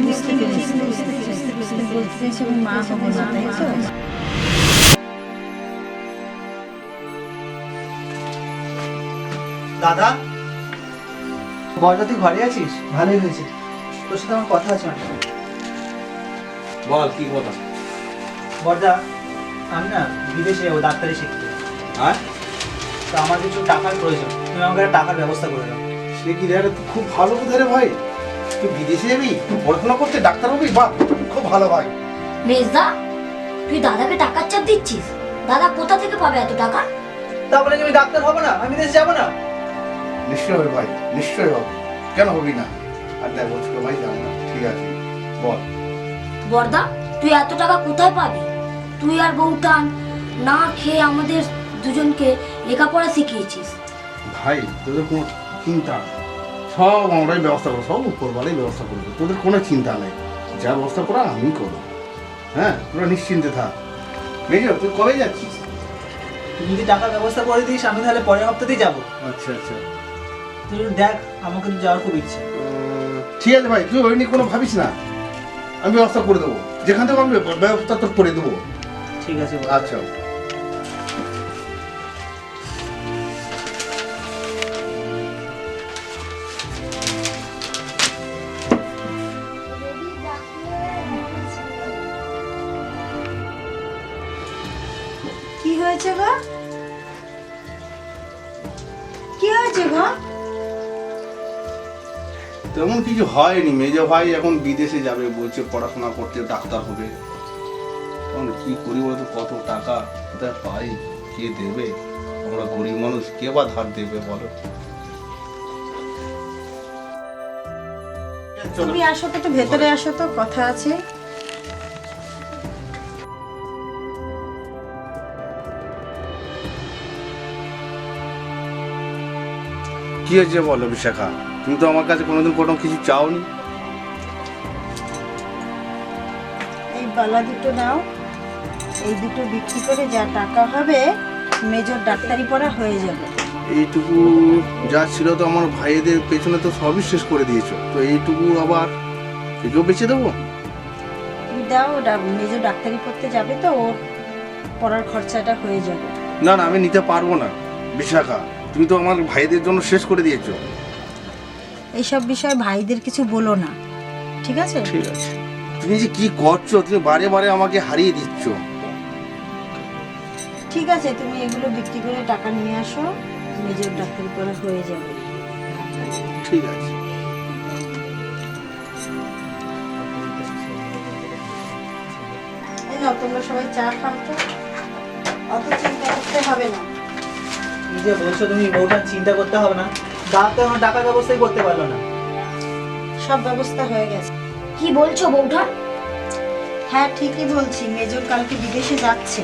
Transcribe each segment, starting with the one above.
বুঝতে পেরেছি বলতে চাইছি আমি মা হবো না, তাই তো? দাদা, বড়দা তুই ঘরে আছিস? ভালোই হয়েছে, তোর সাথে আমার কথা আছে। বল কি কথা? বড়দা, আমি না বিদেশে ও ডাক্তারি শিখতে, হ্যাঁ? তো আমার কিছু টাকার প্রয়োজন, তুমি আমাকে একটা টাকার ব্যবস্থা করে দাও। সে কি রে, খুব ভালো কথা রে ভাই। তুই বিদেশে যাবি পড়াশোনা করতে, ডাক্তার হবি, বাহ খুব ভালো ভাই। মেজদা, তুই দাদাকে টাকার চাপ দিচ্ছিস? দাদা কোথা থেকে পাবে এত টাকা? তা বলে কি আমি ডাক্তার হবো না? আমি বিদেশে যাবো না? নিশ্চয় হবে ভাই, নিশ্চয় হবে, কেন হবি না? আর দেখ বলছিল ভাই, জানো না, ঠিক আছে বল। বর্দা, তুই এত টাকা কোথায় পাবি? তুই আর বউটান না খেয়ে আমাদের দুজনকে লেখাপড়া শিখিয়েছিস। ভাই তোদের কোনো চিন্তা নেই, সব আমরাই ব্যবস্থা করবো, সব উপরওয়ালাই ব্যবস্থা করবো, তোদের কোনো চিন্তা নেই, যা ব্যবস্থা করা আমি করবো। হ্যাঁ, তোরা নিশ্চিন্তে থাক। মেজর, তুই কবে যাচ্ছিস? তুই যদি টাকার ব্যবস্থা করে দিস আমি তাহলে পরের হপ্তাতেই যাবো। আচ্ছা আচ্ছা, তুই দেখ, আমাকে তো যাওয়ার খুব ইচ্ছে। ঠিক আছে ভাই, তুই ওই নিয়ে কোনো ভাবিস না, আমি ব্যবস্থা করে দেবো, যেখান থেকে আমি ব্যবস্থা তোর করে দেবো। ঠিক আছে। আচ্ছা। কি হয়েছে গো? কি হয়েছে গো? তেমন কিছু হয়নি, মেজো ভাই এখন বিদেশে যাবে বলছে, পড়াশোনা করতে, ডাক্তার হবে। এখন কি করি বলতো, কত টাকা কোথায় পাই, কে দেবে? আমরা গরিব মানুষ, কে বা ধার দেবে বলো? তুমি আসো তো, একটু ভেতরে আসো তো, কথা আছে। কি হয়েছে বলো বিশাখা, তুমি তো আমার কাছে কোনোদিন কোনো কিছু চাওনি। এই বালা দুটো নাও, এই দুটো বিক্রি করে যা টাকা হবে মেজর ডাক্তারি পড়া হয়ে যাবে। এইটুকু যা ছিল তো আমার ভাইদের পেছনে তো সবই শেষ করে দিয়েছো, তো এইটুকু আবার একেও বেঁচে দেবো? তুমি দাও, ওটা মেজর ডাক্তারি পড়তে যাবে তো, ওর পড়ার খরচাটা হয়ে যাবে। না না, আমি নিতে পারবো না বিশাখা, তুমি তো আমার ভাইদের জন্য শেষ করে দিয়েছো। এইসব বিষয়ে ভাইদের কিছু বলো না, ঠিক আছে? ঠিক আছে, তুমি যে কি করছো, তুমি বারে বারে আমাকে হারিয়ে দিচ্ছ। ঠিক আছে, তুমি এগুলো বিক্রি করে টাকা নিয়ে আসো, মেজর ডাক্তারি পড়া হয়ে যাবে। ঠিক আছে। এই নাও, তোমরা সবাই চা খাও তো, অত চিন্তা করতে হবে না। কি যে বলছো তুমি, বউটা চিন্তা করতে হবে না? ডাক্তার আমার টাকার ব্যবস্থাই করতে পারলো না। সব ব্যবস্থা হয়ে গেছে। কি বলছো বউঠান? হ্যাঁ, ঠিকই বলছি, মেজর কালকে বিদেশে যাচ্ছে,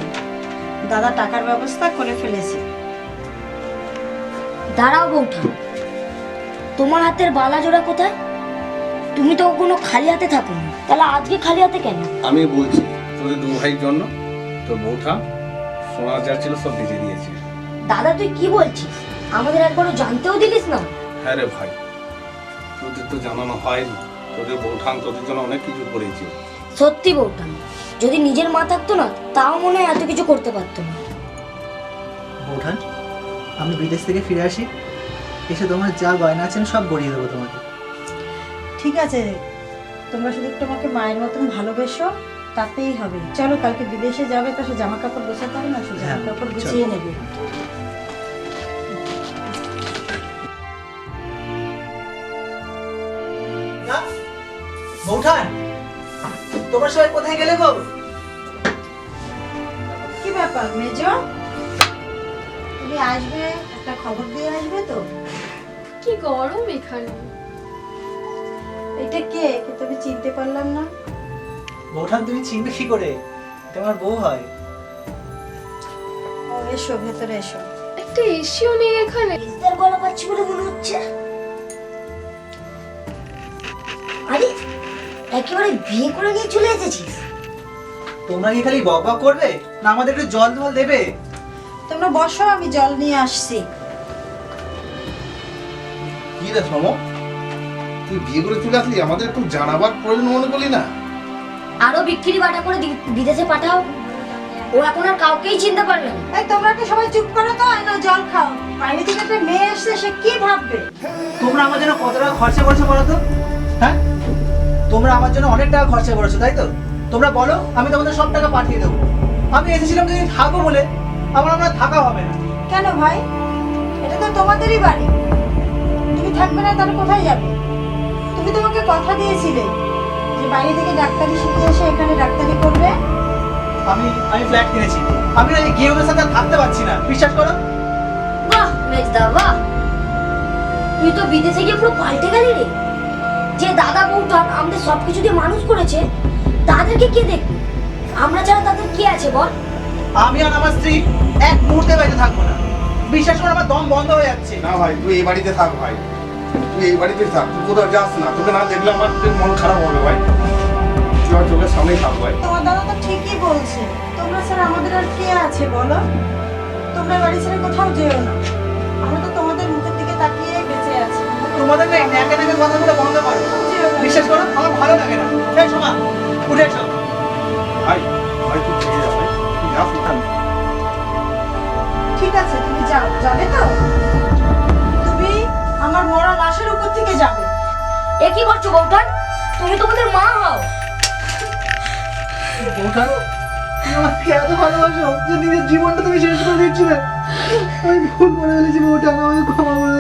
দাদা টাকার ব্যবস্থা করে ফেলেছে। দাঁড়াও বউঠান, তোমার হাতের বালা জোড়া কোথায়? তুমি তো কোনো খালি হাতে থাকো না, তাহলে আজকে খালি হাতে কেন? আমি বলছি, তোদের দু ভাইয়ের জন্য তোর বউঠা সোনা যা ছিল সব বেঁচে দিয়েছে। দাদা তুই কি বলছিস? আমাদের একবারও জানতেও দিলিস না? হ্যাঁ রে ভাই, তোদের তো জানানো হয়নি, তোদের বউঠান তোদের জন্য অনেক কিছু করেছে। সত্যি বউঠান, যদি নিজের মা থাকতো না তাও মনে হয় এত কিছু করতে পারতো না। বউঠান, আমি বিদেশ থেকে ফিরে আসি, এসে তোমার যা গয়না আছেন সব গড়িয়ে দেবো তোমাকে। ঠিক আছে, তোমরা শুধু একটু আমাকে মায়ের মতন ভালোবেসো, তাতেই হবে। চলো, কালকে বিদেশে যাবে তো, সে জামা কাপড় গোছাতে হবে না, সে জামা কাপড় গুছিয়ে নেবে। বউঠান, তোমরা সবাই কোথায় গেলে গো? কি ব্যাপার মেজর, তুমি আসবে, একটা খবর দিয়ে আসবে তো? কি গরম এখানে। এটা কে তুমি চিনতে পারলাম না। বউঠান, তুমি চিনবে কি করে? তোমার বউ হয়। ও, এসো ভেতরে এসো। একটা এসিও নেই এখানে। মেজদার গলা পাচ্ছি বলে মনে হচ্ছে। আরে একেবারে বিয়ে করে নিয়ে চলে এসেছিস? তোমরা কি খালি বকবক করবে না আমাদের একটু জল জল দেবে? তোমরা বসো, আমি জল নিয়ে আসছি। কি রে সম, তুই বিয়ে করে চলে আসলি, আমাদের একটু জানাবার প্রয়োজন মনে করলি না? আরো বিক্রি বাটা করে বিদেশে পাঠাও। ও এখন আর কাউকেই চিনতে পারবে না। এই তোমরা কি সবাই চুপ করো তো, না জল খাও। বাইরে থেকে একটা মেয়ে আসছে, সে কি ভাববে? তোমরা আমার জন্য কত টাকা খরচা করেছো বলো তো? হ্যাঁ, তোমরা আমার জন্য অনেক টাকা খরচা করেছো তাই তো? তোমরা বলো, আমি তোমাদের সব টাকা পাঠিয়ে দেবো। আমি এসেছিলাম যদি থাকবো বলে, আমার থাকা হবে না। কেন ভাই, এটা তো তোমাদেরই বাড়ি। তুমি থাকবে না তাহলে কোথায় যাবে? তুমি তোমাকে কথা দিয়েছিলে যে বাইরে থেকে ডাক্তারি শিখে এসে এখানে ডাক্তারি করবে। আমি ফ্ল্যাট কিনেছি, আমি না গিয়ে ওদের সাথে আর থাকতে পারছি না, বিশ্বাস করো। বাহ মেজদা বাহ, তুই তো বিদেশে গিয়ে পুরো পাল্টে গেলি রে। যে দাদা বউটা আমাদের সবকিছু দিয়ে মানুষ করেছে, তাদেরকে কে দেখবে? আমরা ছাড়া তাদের কে আছে বল? আমি আর আমার স্ত্রী এক মুহূর্তে বাড়িতে থাকবো না, বিশ্বাস করো, আমার দম বন্ধ হয়ে যাচ্ছে। না ভাই, তুই এই বাড়িতে থাক ভাই, তুই এই বাড়িতে থাক, তুই কোথাও যাস না। তোকে না দেখলে আমার মন খারাপ হবে ভাই। তুই আমার চোখের সামনেই থাক ভাই। তোমার দাদা তো ঠিকই বলছে, তোমরা ছাড়া আমাদের আর কে আছে বলো? তোমরা বাড়ি ছেড়ে কোথাও যেও না, আমরা তো তোমাদের মুখের দিকে তাকিয়ে বেঁচে আছি। তোমাদের না ন্যাকা ন্যাকা কথাগুলো বন্ধ করো, যেও না। বিশ্বাস করো, আমার ভালো লাগে না। এই শোনা, উঠে এসো। ভাই ভাই তুই থেকে যা ভাই, তুই যাস না। ঠিক আছে, তুমি যাও, যাবে তো? তুমি আমার মরা লাশের উপর থেকে যাবে। এ কি করছো বউটান? তুমি তোমাদের মা হও। বউঠান, তুমি আমাকে এত ভালোবাসো যে নিজের জীবনটা তুমি শেষ করে দিচ্ছিলে। আমি ভুল করে ফেলেছি বউঠান, আমাকে ক্ষমা করে